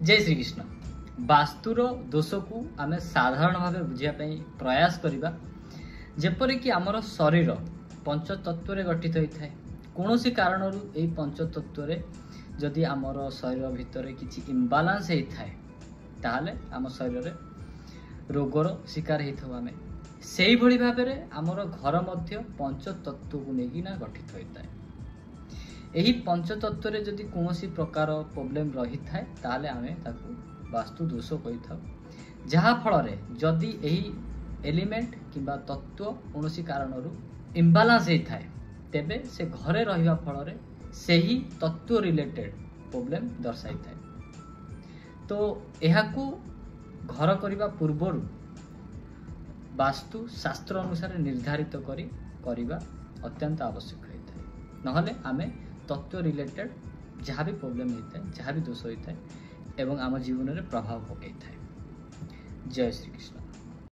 जय श्री कृष्ण। वास्तुर दोष को आम साधारण भाव बुझापी प्रयास करवा। जेपरिक आमर शरीर पंचतत्व गठित होता है। कौन सी कारण यही पंचतत्व जदि आमर शरीर भितर किसी इम्बालांस होता है ताहले आम शरीर रोगर शिकार होता आम से भाव में आमर घर मध्य पंचतत्व को लेकिन गठित होता है। यही पंचतत्व जदि कौन सी प्रकार प्रोब्लेम रही थाए ताहले आमे ताकू वास्तु दोष कही था। जहाँ फल जदि यही एलिमेंट किंबा तत्व कौन सी कारण इम्बालांस होता है तेबे से घरे रहिबा फल से ही तत्व रिलेटेड प्रोब्लेम दर्शाई थाए। तो यह घर करने पूर्वर वास्तु शास्त्र अनुसार निर्धारित करिबा अत्यंत आवश्यक होता है। नहले आमे तत्व रिलेटेड जहाँ भी प्रोब्लेम होता है जहाँ भी दोष होता है एवं आम जीवन में प्रभाव पकई थाए। जय श्री कृष्ण।